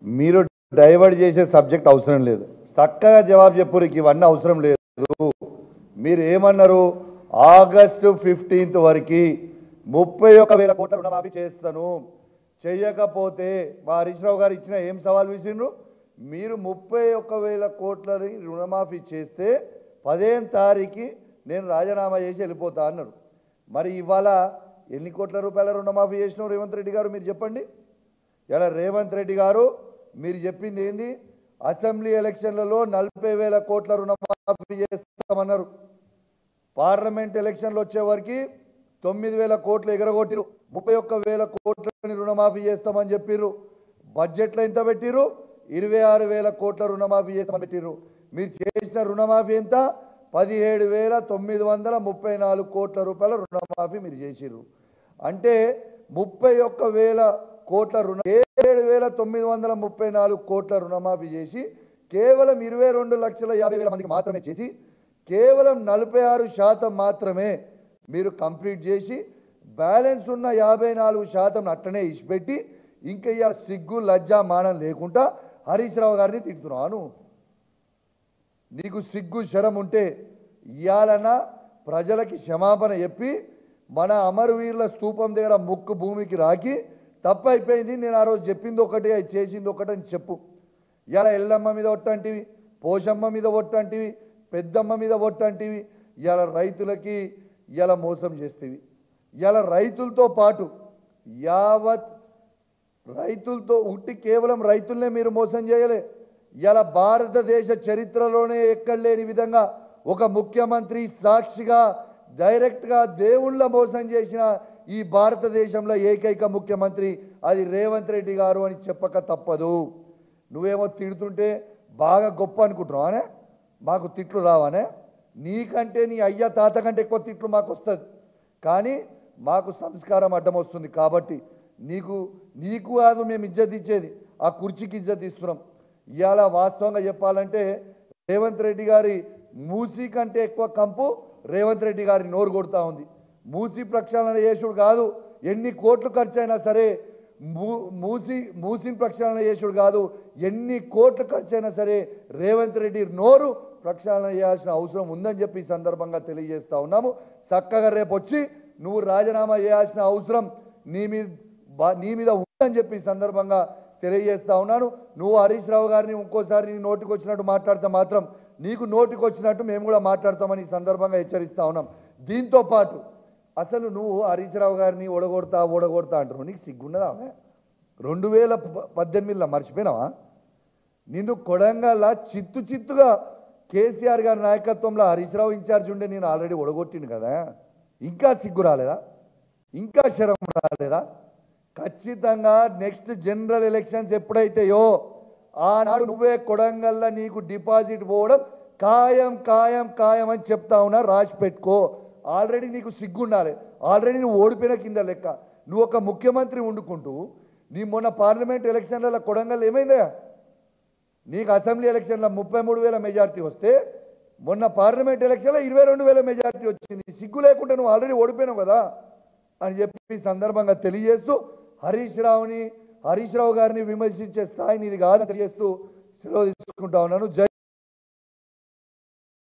మీరు డైవర్ట్ చేసే సబ్జెక్ట్ అవసరం లేదు. చక్కగా జవాబు చెప్పురు. ఇవన్నీ అవసరం లేదు. మీరు ఏమన్నారు? ఆగస్టు 15 వరకు 31,000 కోట్ల రుణమాఫీ చేస్తాను, చేయకపోతే మా హరీష్ రావు గారు ఇచ్చిన ఏం సవాల్ విసిరు? మీరు 31,000 కోట్లని రుణమాఫీ చేస్తే 15వ తారీఖు నేను రాజీనామా చేసి వెళ్ళిపోతా అన్నారు. మరి ఇవాళ ఎన్ని కోట్ల రూపాయల రుణమాఫీ చేసినావు రేవంత్ రెడ్డి గారు? మీరు చెప్పండి. ఇలా రేవంత్ రెడ్డి గారు మీరు చెప్పింది ఏంది? అసెంబ్లీ ఎలక్షన్లలో 40,000 కోట్ల రుణమాఫీ చేస్తామన్నారు. పార్లమెంట్ ఎలక్షన్లు వచ్చే వరకు 9,000 కోట్లు ఎగరగొట్టిరు. 31,000 కోట్లని రుణమాఫీ చేస్తామని చెప్పిర్రు. బడ్జెట్లో ఎంత పెట్టిరు? 26,000 కోట్ల రుణమాఫీ చేస్తామని పెట్టిర్రు. మీరు చేసిన రుణమాఫీ ఎంత? 17,934 కోట్ల రూపాయల రుణమాఫీ మీరు చేసిర్రు. అంటే 31,000 కోట్ల 7,934 కోట్ల రుణమాఫీ చేసి కేవలం 22,50,000 మందికి మాత్రమే చేసి కేవలం 46% మాత్రమే మీరు కంప్లీట్ చేసి బ్యాలెన్స్ ఉన్న 54% అట్లనే ఇచ్చిపెట్టి ఇంకా ఇక సిగ్గు లజ్జా మానం లేకుండా హరీష్ రావు గారిని తిడుతున్నాను. నీకు సిగ్గు శరం ఉంటే ఇయాలన ప్రజలకి క్షమాపణ చెప్పి మన అమరవీరుల స్తూపం దగ్గర ముక్కు భూమికి రాకి తప్పైపోయింది, నేను ఆ రోజు చెప్పింది ఒకటి అది చేసింది ఒకటి అని చెప్పు. ఇలా ఎల్లమ్మ మీద ఒట్టంటివి, పోషమ్మ మీద ఒట్టంటివి, పెద్దమ్మ మీద ఒట్టంటివి. ఇలా రైతులకి ఇలా మోసం చేస్తేవి. ఇలా రైతులతో పాటు యావత్ రైతులతో ఉట్టి కేవలం రైతులనే మీరు మోసం చేయలే. ఇలా భారతదేశ చరిత్రలోనే ఎక్కడ లేని విధంగా ఒక ముఖ్యమంత్రి సాక్షిగా డైరెక్ట్గా దేవుళ్ళ మోసం చేసిన ఈ భారతదేశంలో ఏకైక ముఖ్యమంత్రి అది రేవంత్ రెడ్డి గారు అని చెప్పక తప్పదు. నువ్వేమో తిడుతుంటే బాగా గొప్ప అనుకుంటున్నావానే? మాకు తిట్లు రావానే? నీకంటే నీ అయ్య తాత కంటే ఎక్కువ తిట్లు మాకు వస్తుంది. కానీ మాకు సంస్కారం అడ్డం వస్తుంది కాబట్టి నీకు కాదు మేము ఇజ్జత్ ఇచ్చేది, ఆ కుర్చీకి ఇజ్జత్ ఇస్తున్నాం. ఇవాళ వాస్తవంగా చెప్పాలంటే రేవంత్ రెడ్డి గారి మూసీ కంటే ఎక్కువ కంపు రేవంత్ రెడ్డి గారి నోరు కొడుతూ ఉంది. మూసీ ప్రక్షాళన చేసుడు కాదు, ఎన్ని కోట్లు ఖర్చు అయినా సరే మూసీని ప్రక్షాళన చేసుడు కాదు, ఎన్ని కోట్లు ఖర్చు అయినా సరే రేవంత్ రెడ్డి నోరు ప్రక్షాళన చేయాల్సిన అవసరం ఉందని చెప్పి ఈ సందర్భంగా తెలియజేస్తూ ఉన్నాము. చక్కగా రేపు వచ్చి నువ్వు రాజీనామా చేయాల్సిన అవసరం నీ మీద ఉందని చెప్పి ఈ సందర్భంగా తెలియజేస్తూ ఉన్నాను. నువ్వు హరీష్ రావు గారిని ఇంకోసారి నీ నోటికి వచ్చినట్టు మాట్లాడితే మాత్రం నీకు నోటికి వచ్చినట్టు మేము కూడా మాట్లాడతామని ఈ సందర్భంగా హెచ్చరిస్తూ ఉన్నాం. దీంతో పాటు అసలు నువ్వు హరీష్ రావు గారిని ఓడగొడతా అంటారు. నీకు సిగ్గున్నదా? 2018లో మర్చిపోయినావా? నిన్ను కొడంగల్లా చిత్తుగా కేసీఆర్ గారి నాయకత్వంలో హరీష్ రావు ఇన్ఛార్జ్ ఉండే నేను ఆల్రెడీ ఓడగొట్టిండు కదా. ఇంకా సిగ్గు రాలేదా? ఇంకా శరం రాలేదా? ఖచ్చితంగా నెక్స్ట్ జనరల్ ఎలక్షన్స్ ఎప్పుడైతేయో ఆనాడు నువ్వే కొడంగల్లా నీకు డిపాజిట్ పోవడం ఖాయం అని చెప్తా ఉన్నా, రాసి పెట్టుకో. ఆల్రెడీ నీకు సిగ్గుండాలి. ఆల్రెడీ నువ్వు ఓడిపోయిన కింద లెక్క. నువ్వు ఒక ముఖ్యమంత్రి వండుకుంటూ నీ మొన్న పార్లమెంట్ ఎలక్షన్లలో కొడంగల్ ఏమైందా? నీకు అసెంబ్లీ ఎలక్షన్లో 33,000 మెజార్టీ వస్తే మొన్న పార్లమెంట్ ఎలక్షన్లో 22,000 మెజార్టీ వచ్చింది. సిగ్గు లేకుండా నువ్వు ఆల్రెడీ ఓడిపోయినావు కదా అని చెప్పి సందర్భంగా తెలియజేస్తూ హరీష్ రావు గారిని విమర్శించే స్థాయిని ఇది కాదని తెలియజేస్తూ సెలవు తీసుకుంటా ఉన్నాను.